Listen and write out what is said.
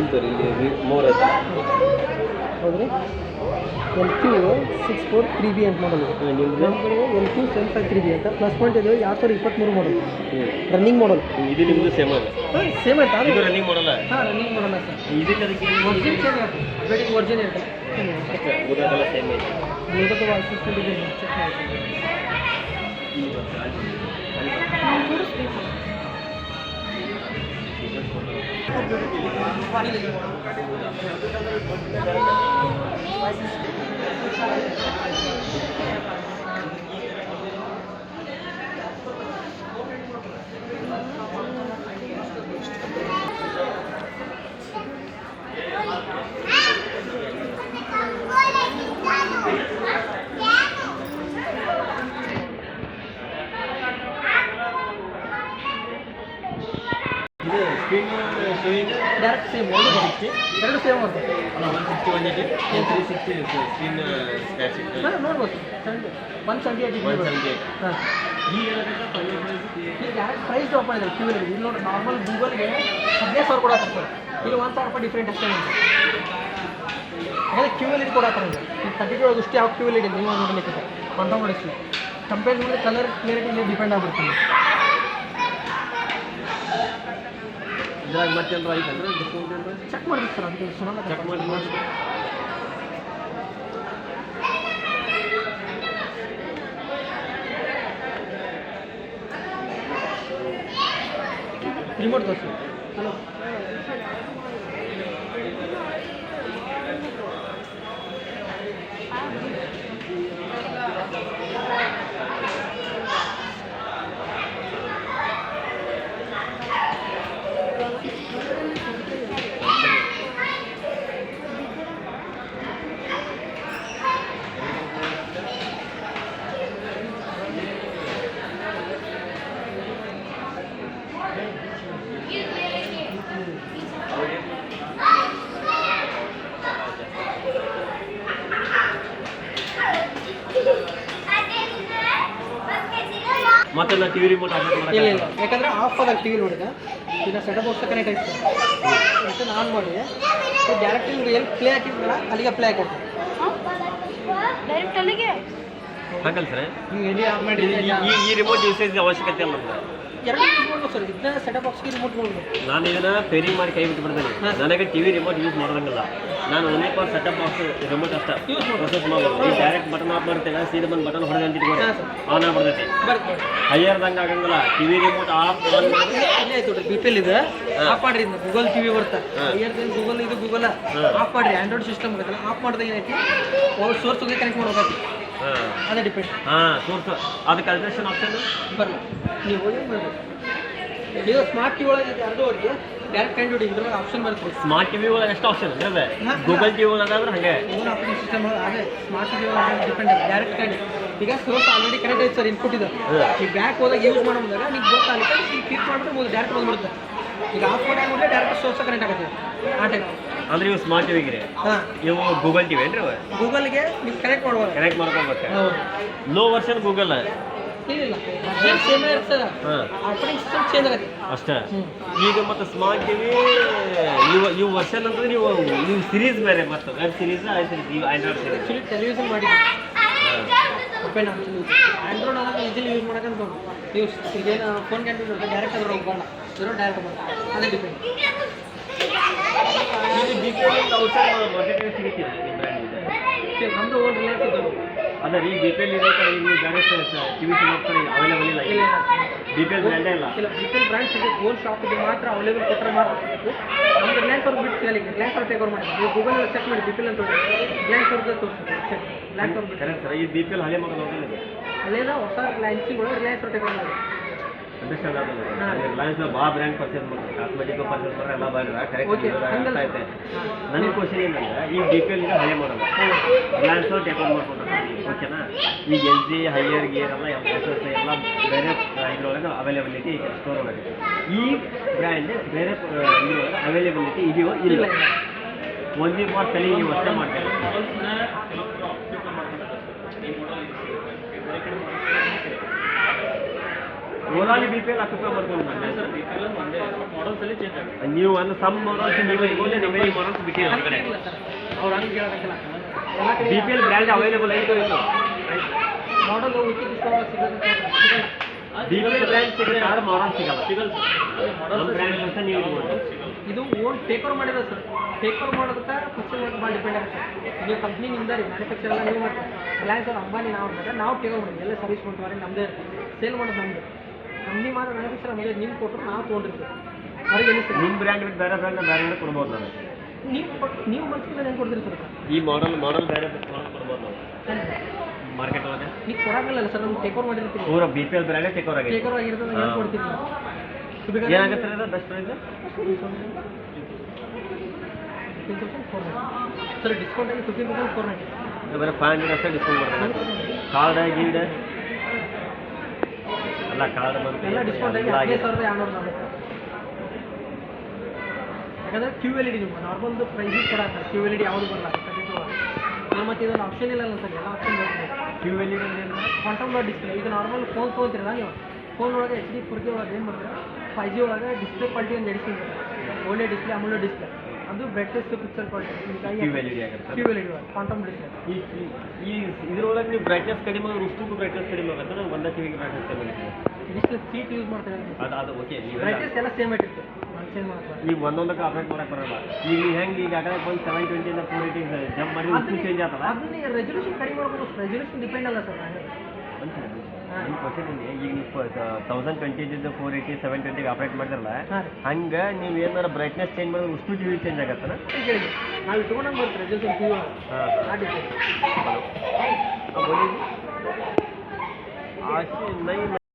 ಇಂತವ್ರಿ ಇಲ್ಲಿ ಮೋರ್ ಐತೆ ಹೌದ್ರಿ LQ 643B ಅಂತ ಮಾಡಲ್ ನಿಮ್ದು ನಮ್ಮ ಕಡೆ LQ 753B ಅಂತ ಪ್ಲಸ್ ಪಾಯಿಂಟ್ ಇದೆ 2023 ಮಾಡಲ್ ರನ್ನಿಂಗ್ ಮಾಡಲ್ ಇದು ನಿಮ್ಮದು ಸೇಮ್ ಅದ ಹಾಂ ಸೇಮ್ ಆಯ್ತಾ ಇದು ರನ್ನಿಂಗ್ ಮಾಡಲ್ಲ ಹಾಂ ರನ್ನಿಂಗ್ ಮಾಡಲ್ಲ ಸರ್ ಇದಕ್ಕೆ ಅದಕ್ಕೆ ಒರಿಜಿನಲ್ ಸೇಮ್ ಆಯ್ತು ವೆಡಿಂಗ್ ಒರಿಜಿನಲ್ ಇರ್ತದೆ ಉದಾಹರಣೆ ಸೇಮ್ ಐತೆ ಇವತ್ತು ಅಸಿಸ್ಟೆಂಟ್ ಇದೆ ಚೆಕ್ ಮಾಡ್ತೀನಿ ಸ್ಕ್ರೀನ್ ಶೋಯಿಂಗ್ ಡೈರೆಕ್ಟ್ ಸೇಮ್ ಎರಡು ಸೇಮ್ ಬರ್ತದೆ 160 180 360 ಸ್ಕ್ರೀನ್ ಸ್ಕ್ರಾಚ್ ಹಾಂ ನೋಡ್ಬೋದು 178 ಹಾಂ ಈಗ ಡೈರೆಕ್ಟ್ ಪ್ರೈಸ್ ಡ್ರಾಪ್ ಮಾಡಿದ್ದಾರೆ ಕ್ಯೂಲ್ ಇಲ್ಲಿ ನೋಡಿ ನಾರ್ಮಲ್ ಗೂಗಲ್ಗೆ 15,000 ಕೊಡಕ್ಕೆ ಇಲ್ಲಿ 1,000 ರೂಪಾಯಿ ಡಿಫ್ರೆಂಟ್ ಅಷ್ಟೇ ಉಂಟು ಅದೇ ಕ್ಯೂಲ್ ಇದು ಕೊಡಕ್ಕೆ ಈಗ 32 ಒಳಗೆ ಇಷ್ಟು ಯಾವ ಕ್ಯೂಲ್ ಇದೆ ನೀವು ನೋಡಲಿಕ್ಕೆ ಕಂಟ್ರೋಲ್ ಮಾಡಿಸ್ಲಿ ಕಂಪೇರ್ ಮಾಡಿದ್ರೆ ಕಲರ್ ಕ್ಲಿಯರಿಟಿ ಡಿಪೆಂಡ್ ಆಗ್ಬಿಡ್ತೀನಿ ಇದ್ರಾಗ ಮತ್ತೇನಾರು ಐತಂದ್ರೆ ಡಿಸ್ಕೌಂಟ್ ಚೆಕ್ ಮಾಡ್ಬೇಕು ಸರ್ ಅಂತ ಸುಮ್ಮನೆ ಚೆಕ್ ಮಾಡಿ ರಿಮೋಟ್ ತೋರಿಸಿ ಹಲೋ ಮತ್ತೆ ನಾ ಟಿವಿ ರಿಮೋಟ್ ಆಪರೇಟ್ ಇಲ್ಲ ಇಲ್ಲ ಯಾಕಂದರೆ ಆಫ್ ಆದಾಗ ಟಿ ವಿ ನೋಡಿದೆ ಈಗ ಸೆಟಪ್ ಬಾಕ್ಸ್ ಕನೆಕ್ಟ್ ಆಯ್ತು ಮತ್ತೆ ನಾನು ಮಾಡಿ ಡೈರೆಕ್ಟ್ ನಿಮ್ಗೆ ಎಲ್ಲಿ ಪ್ಲೇ ಹಾಕಿದ್ರಲ್ಲ ಅಲ್ಲಿಗೆ ಪ್ಲೇ ಹಾಕಿ ಡೈರೆಕ್ಟ್ ಅಲ್ಲಿಗೆ ಹಾಕಲ್ಲ ಸರ್ ನೀವು ಎಲ್ಲಿ ಆಫ್ ಮಾಡಿ ಈ ರಿಮೋಟ್ ಯೂಸೇಜ್ ಅವಶ್ಯಕತೆ ಅಲ್ಲ ನಮ್ಗೆ ಎರಡು ಯೂಸ್ ಮಾಡ್ಬೋದು ಸರ್ ಇದನ್ನ ಸೆಟಪ್ ಬಾಕ್ಸ್ಗೆ ರಿಮೋಟ್ ಮಾಡ್ಬೋದು ನಾನು ಇದನ್ನ ಪೇರಿಂಗ್ ಮಾಡಿ ಕೈ ಬಿಟ್ಟು ಬಿಡ್ತೇನೆ ನನಗೆ ಟಿವಿ ರಿಮೋಟ್ ಯೂಸ್ ಮಾಡೋದಂಗಿಲ್ಲ ನಾನು ಒಂದೇ ಪಾಸ್ ಸೆಟಪ್ ಬಾಕ್ಸ್ ರಿಮೋಟ್ ಅಷ್ಟೇ ಪ್ರೊಸೆಸ್ ಮಾಡ್ಬೋದು ಈ ಡೈರೆಕ್ಟ್ ಬಟನ್ ಆಫ್ ಮಾಡ್ತೇವೆ ಸೀದಾ ಬಂದು ಬಟನ್ ಹೊಡೆದು ಅಂತ ಇಟ್ಕೊಂಡು ಆನ್ ಆಗ್ಬಿಡ್ತೈತಿ ಹೈಯರ್ದಂಗೆ ಆಗಂಗಿಲ್ಲ ಟಿವಿ ರಿಮೋಟ್ ಆಫ್ ಇಲ್ಲೇ ಆಯ್ತು ನೋಡ್ರಿ ಬಿ ಪಿ ಎಲ್ ಇದೆ ಆಫ್ ಮಾಡ್ರಿ ಗೂಗಲ್ ಟಿವಿ ಬರ್ತಾ ಇಯರ್ದೇನು ಗೂಗಲ್ ಇದು ಗೂಗಲ್ ಆಫ್ ಮಾಡ್ರಿ ಆಂಡ್ರಾಯ್ಡ್ ಸಿಸ್ಟಮ್ ಬರುತ್ತಲ್ಲ ಆಫ್ ಮಾಡಿದಾಗ ಏನೈತಿ ಸೋರ್ಸ್ಗೆ ಕನೆಕ್ಟ್ ಮಾಡ್ಬೇಕು ಅದೇ ಡಿಪೆಂಡ್ ಸೋರ್ಸ್ ಅದಕ್ಕೆ ಅಲ್ಟ್ರೇಷನ್ ಆಪ್ಷನ್ ಬರಲ್ಲ ನೀವು ಏನು ಮಾಡಬೇಕು ಈಗ ಸ್ಮಾರ್ಟ್ ಟಿವಿ ಒಳಗೆ ಯಾರ್ದೋ ಅವ್ರಿಗೆ ಡೈರೆಕ್ಟ್ ಕರೆಂಟ್ ಹೊಡಿ ಇದ್ರೊಳಗೆ ಆಪ್ಷನ್ ಬರುತ್ತೆ ಸ್ಮಾರ್ಟ್ ಟಿವಿ ಒಳಗೆ ಎಷ್ಟು ಆಪ್ಷನ್ ಇದೆ ಗೂಗಲ್ ಟಿವಿ ಒಳಗಾದ್ರೆ ಹಾಗೆ ಓನ್ ಆಪರೇಟಿಂಗ್ ಸಿಸ್ಟಮ್ ಅದೇ ಸ್ಮಾರ್ಟ್ ಟಿವಿ ಒಳಗೆ ಡಿಪೆಂಡ್ ಡೈರೆಕ್ಟ್ ಕರೆಂಟ್ ಈಗ ಸೋರ್ಸ್ ಆಲ್ರೆಡಿ ಕರೆಂಟ್ ಐತೆ ಸರ್ ಇನ್ಪುಟ್ ಇದೆ ಈಗ ಬ್ಯಾಕ್ ಹೋದಾಗ ಯೂಸ್ ಮಾಡೋದಾಗ ನೀವು ಗೊತ್ತಾಗುತ್ತೆ ಈಗ ಕ್ಲಿಕ್ ಮಾಡಿದ್ರೆ ಮೊದಲು ಡೈರೆಕ್ಟ್ ಬಂದ್ಬಿಡುತ್ತೆ ಈಗ ಆಫ್ ಮಾಡಿ ಆಗಿದ್ರೆ ಡೈರೆಕ್ಟ್ ಸೋರ್ಸ್ ಕನೆಕ್ಟ್ ಆಗುತ್ತೆ ಆ ಟೈಪ್ ಅಂದ್ರೆ ಇವು ಸ್ಮಾರ್ಟ್ ಟಿವಿಗೆ ಹಾಂ ಇವು ಗೂಗಲ್ ಟಿವಿ ಏನ್ರಿ ಗೂಗಲ್ಗೆ ನೀವು ಕನೆಕ್ಟ್ ಮಾಡ್ಬೋದು ಕನೆಕ್ಟ್ ಮಾಡ್ಕೊಬೇಕು ಹೌದು ಲೋ ವರ್ಷನ್ ಗೂಗಲ್ ಇಲ್ಲ ಸೇಮ್ ಇರ್ತದೆ ಆಪರೇಟಿಂಗ್ ಸಿಸ್ಟಮ್ ಚೇಂಜ್ ಆಗುತ್ತೆ ಅಷ್ಟೇ ಈಗ ಮತ್ತೆ ಸ್ಮಾರ್ಟ್ ಟಿವಿ ಇವು ವರ್ಷನ್ ಅಂದ್ರೆ ನೀವು ಸಿರೀಸ್ ಬೇರೆ ಮತ್ತೆ ವೆಬ್ ಸಿರೀಸ್ ಇವು ಆಂಡ್ರಾಯ್ಡ್ ಸಿರೀಸ್ ಆ್ಯಕ್ಚುಲಿ ಟೆಲಿವಿಷನ್ ಮಾಡಿದ್ವಿ ಓಪನ್ ಆಪ್ಷನ್ ಆಂಡ್ರಾಯ್ಡ್ ಅದಾಗ ಈಸಿಲಿ ಯೂಸ್ ಮಾಡೋಕ್ಕಂತ ನೀವು ಈಗೇನು ಫೋನ್ ಕ್ಯಾಂಟೀನ್ ಡೈರೆಕ್ಟ್ ಅದ್ರ ಹೋಗಲ್ಲ ಇರೋ ಡೈರೆಕ್ಟ್ ಮಾಡಿ ಅದೇ ಡಿಪೆಂಡ್ ನಮ್ಮದು ಓನ್ ರಿಲಯನ್ಸ್ ಇದ್ದವು ಅದೇ ಈ ಬಿ ಪಿ ಎಲ್ ಇದೆ ನೀವು ಬೇರೆ ಟಿವಿ ಅವೈಲೇಬಲ್ ಇಲ್ಲ ಬಿ ಪಿ ಎಲ್ ಬ್ರ್ಯಾಂಡೇ ಇಲ್ಲ ಇಲ್ಲ ಬಿ ಪಿ ಎಲ್ ಬ್ರ್ಯಾಂಡ್ ಸಿಗುತ್ತೆ ಓನ್ ಶಾಪ್ ಇದೆ ಮಾತ್ರ ಅವೈಲೇಬಲ್ ಕೊಟ್ಟರೆ ಮಾತ್ರ ಸಿಗುತ್ತೆ ನಮ್ದು ರಿಲಯನ್ಸ್ ಅವ್ರಿಗೆ ಬಿಟ್ಟು ಸಿಗಲಿಕ್ಕೆ ರಿಲಯನ್ಸ್ ಅವ್ರು ಟೇಕ್ ಓವರ್ ಮಾಡಿ ನೀವು ಗೂಗಲ್ ಚೆಕ್ ಮಾಡಿ ಬಿ ಪಿ ಎಲ್ ಅಂತ ರಿಲಯನ್ಸ್ ಅವ್ರಿಗೆ ತೋರಿಸ್ತೀವಿ ಚೆಕ್ ರಿಲಯನ್ಸ್ ಅವ್ರು ಬಿಟ್ಟು ಕರೆಕ್ಟ್ ಸರ್ ಈ ಬಿ ಪಿ ಎಲ್ ಹಳೆ ಮಗನ ಹೋಗಿಲ್ಲ ಅಲ್ಲೇನ ಹೊಸ ರಿಲಯನ್ಸಿಗಳು ರಿಲಯನ್ಸ್ ಅವ್ರು ಟೇಕ್ ಓವರ್ ಮಾಡಿ ಅಂಡರ್ಸ್ಟ್ಯಾಂಡ್ ಆಗೋದು ರಿಲಯನ್ಸ್ ಭಾಳ ಬ್ರ್ಯಾಂಡ್ ಪರ್ಚೇಸ್ ಮಾಡ್ತಾರೆ ಕಾಸ್ಮೆಟಿಕ್ ಪರ್ಚೇಸ್ ಮಾಡ್ರೆ ಎಲ್ಲ ಬಾರಿ ಕರೆಕ್ಟ್ ಅರ್ಥ ಐತೆ ನನಗೆ ಕ್ವಶನ್ ಏನಂದ್ರೆ ಈ ಬಿ ಪಿ ಎಲ್ ಈಗ ಹಳೆ ಮಾಡಲ್ಲ ರಿಲಯನ್ಸ್ ಅವ್ರು ಟೇಕ್ ಓವರ್ ಮಾಡ್ಕೊಂಡ್ರೆ ಓಕೆನಾ ಈಗ ಎಲ್ ಜಿ ಹೈಯರ್ ಗಿಯರ್ ಎಲ್ಲ ಎಲ್ಲ ಬೇರೆ ಇದ್ರೊಳಗೆ ಅವೈಲೇಬಿಲಿಟಿ ಇದೆ ಸ್ಟೋರ್ ಒಳಗೆ ಈ ಬ್ರ್ಯಾಂಡ್ ಬೇರೆ ಇದ್ರೊಳಗೆ ಅವೈಲೇಬಿಲಿಟಿ ಇದೆಯೋ ಇಲ್ಲ ಒಂದೇ ಫಾರ್ ಸೆಲ್ಲಿಂಗ್ ನೀವು ಅಷ್ಟೇ ಮಾಡ್ತೀವಿ ಓವರಾಲಿ ಬಿ ಪಿ ಎಲ್ ಅಕ್ಯುಪೈ ಮಾಡ್ಕೊಂಡು ನಾನು ನೀವು ಒಂದು ಸಮ್ ಮಾಡಲ್ಸ್ ನೀವೇ ಇಟ್ಕೊಂಡೆ ನೀವೇ ಮಾಡಲ್ಸ್ ಬಿಟ್ಟಿರಿ ಹೊರಗಡೆ ಇಲ್ಲ ಸರ್ ಅವ್ರು ಹಂಗೆ ಕೇಳೋಕ್ಕಿಲ್ಲ ಎಲ್ಲ B P L brand available ಐತೋ ಇಲ್ಲೋ ಮಾಡಲು ಉಚಿತ ಸಿಗೋದು ಬಿ ಪಿ ಎಲ್ ಬ್ರ್ಯಾಂಡ್ ಸಿಗುತ್ತೆ ಆದ್ರೆ ಮಾಡಲ್ ಸಿಗಲ್ಲ ನಮ್ಮ ಬ್ರ್ಯಾಂಡ್ ಅಂತ ನೀವು ಇಟ್ಕೊಂಡು ಇದು ಓನ್ ಟೇಕ್ ಓವರ್ ಮಾಡಿರೋ ಸರ್ ಟೇಕ್ ಓವರ್ ಮಾಡೋದಕ್ಕೆ ಫಸ್ಟ್ ಭಾಳ ಡಿಪೆಂಡ್ ಆಗುತ್ತೆ ನೀವು ಕಂಪ್ನಿ ನಿಮ್ದ ರೀ ಮ್ಯಾನುಫ್ಯಾಕ್ಚರ್ ಎಲ್ಲ ನೀವು ಮಾಡ್ತೀವಿ ರಿಲಯನ್ಸ್ ಅವ್ರು ಅಂಬಾನಿ ನಾವು ಅಂದಾಗ ನಾವು ಟೇಕ್ ಓವರ್ ಮಾಡಿದ್ವಿ ಎಲ್ಲ ಸರ್ವಿಸ್ ಮಾಡ್ತೀವಿ ನಮ್ಮದೇ ಸೇಲ್ ಮಾಡೋದು ನಮ್ಮದು ಕಂಪ್ನಿ ಮಾತ್ರ ಮ್ಯಾನುಫ್ಯಾಕ್ಚರ್ ನಮ್ಮದೇ ನೀವು ಕೊಟ್ಟರು ನಾವು ತೊಗೊಂಡಿರ್ತೀವಿ ಅವ್ರಿಗೆ ಏನು ಸರ್ ನಿಮ್ಮ ಬ್ರ್ಯಾಂಡ್ ಬಿಟ್ಟು ಬೇರೆ ಬ್ರ್ಯಾಂಡ್ ಬೇರೆ ಕೊಡ್ಬೋದು ನಾನು ನೀವು ಮನ್ಸಿಗೆ ಏನು ಕೊಡ್ತೀರಿ ಸರ್ ಈ ಮಾಡಲ್ ಬೇರೆ ಕೊಡ್ಬೋದು ಮಾರ್ಕೆಟ್ ಒಳಗೆ ನೀವು ಕೊಡೋಂಗಿಲ್ಲ ಸರ್ ನಮ್ಗೆ ಟೇಕ್ ಓವರ್ ಮಾಡಿರ್ತೀವಿ ಪೂರ ಬಿ ಪಿ ಎಲ್ ಬ್ರ್ಯಾಂಡೇ ಟೇಕ್ ಓವರ್ ಆಗಿದೆ ಟೇಕ್ ಓವರ್ ಆಗಿರ್ತದೆ ಏನು ಕೊಡ್ತೀವಿ ಏನಾಗುತ್ತೆ sir best price sir discount ಆಗಿ 15,490 ಬರೀ 500 ಅಷ್ಟೇ ಡಿಸ್ಕೌಂಟ್ ಮಾಡ್ತಾರೆ ಕಾರ್ಡ್ ಗೀಡ್ ಅಲ್ಲ ಕಾರ್ಡ್ ಬಂತು ಎಲ್ಲ ಡಿಸ್ಕೌಂಟ್ ಆಗಿ 15,240 ಯಾಕಂದರೆ ಕ್ಯೂ ಎಲ್ ಇಡಿ ನೀವು ನಾರ್ಮಲ್ದು ಪ್ರೈಸಿಗೆ ಕೊಡೋಣ ಕ್ಯೂ ಎಲ್ ಇಡಿ ಯಾವುದು ಬರಲ್ಲ ಮತ್ತು ಇದೊಂದು ಆಪ್ಷನ್ ಇಲ್ಲ ಸರ್ ಎಲ್ಲ ಆಪ್ಷನ್ ಬರ್ತದೆ Q L E D quantum dot display ಈಗ ನಾರ್ಮಲ್ ಫೋನ್ ತೊಗೊತೀರಲ್ಲ ನೀವು ಫೋನ್ ಒಳಗೆ HD 4K ಒಳಗೆ ಏನು ಮಾಡ್ತಾರೆ 5G ಒಳಗೆ ಡಿಸ್ಪ್ಲೇ ಕ್ವಾಲಿಟಿ ಒಂದು ಎಡಿಸಿಂಗ್ ಒಳ್ಳೆ ಡಿಸ್ಪ್ಲೇ ಅಮೂಲ್ಯ ಡಿಸ್ಪ್ಲೇ ಅದು brightness picture quality Q L E D ಆಗುತ್ತೆ Q L E D quantum display ಈ ಇದ್ರೊಳಗೆ ನೀವು ಬ್ರೈಟ್ನೆಸ್ ಕಡಿಮೆ ಉಷ್ಟಕ್ಕೂ ಬ್ರೈಟ್ನೆಸ್ ಕಡಿಮೆ ಆಗುತ್ತೆ ನಾವು ಒಂದೇ ಟಿವಿಗೆ ಬ್ರೈಟ್ನೆಸ್ ಕಡಿಮೆ ಆಗುತ್ತೆ ಡಿಸ್ಪ್ಲೇ ಸೀಟ್ ಯೂಸ್ ಮಾಡ್ತಾರೆ ಅದು ಓಕೆ ನೀವು ಬ್ರೈಟ್ನೆಸ್ ಎಲ್ಲ ಸೇಮ್ ಆಗಿರುತ್ತೆ ಚೇಂಜ್ ಮಾಡ್ತಾರೆ ಈಗ ಒಂದೊಂದಕ್ಕೆ ಆಪ್ರೇಟ್ ಮಾಡಕ್ಕೆ ಬರಲ್ಲ ಈಗ ನೀವು ಹೆಂಗೆ ಈಗ ಆಗಲೇ ಒಂದು 720 ಇಂದ 480 ಜಂಪ್ ಮಾಡಿ ಉಷ್ಟು ಚೇಂಜ್ ಆಗ್ತಲ್ಲ ಅದನ್ನ ರೆಸಲ್ಯೂಷನ್ ಕಡಿಮೆ ಮಾಡ್ಬೋದು ರೆಸಲ್ಯೂಷನ್ ಡಿಪೆಂಡ್ ಅಲ್ಲ ಸರ್ ನಿಮ್ಮ ಕ್ವಶನ್ ಇದೆ ಈಗ ನೀವು 1020 ಇಂದ 480 720 ಆಪ್ರೇಟ್ ಮಾಡಿದ್ರಲ್ಲ ಹಂಗೆ ನೀವು ಏನಾರ ಬ್ರೈಟ್ನೆಸ್ ಚೇಂಜ್ ಮಾಡಿದ್ರೆ ಉಷ್ಟು ಟಿವಿ ಚೇಂಜ್ ಆಗತ್ತಲ್ಲ ಕೇಳಿ ನಾವು ಇಟ್ಕೊಂಡಂಗೆ ಬರುತ್ತೆ ರೆಸಲ್ಯೂಷನ್ ಟಿವಿ ಆ ಡಿಪೆಂಡ್ बोलिए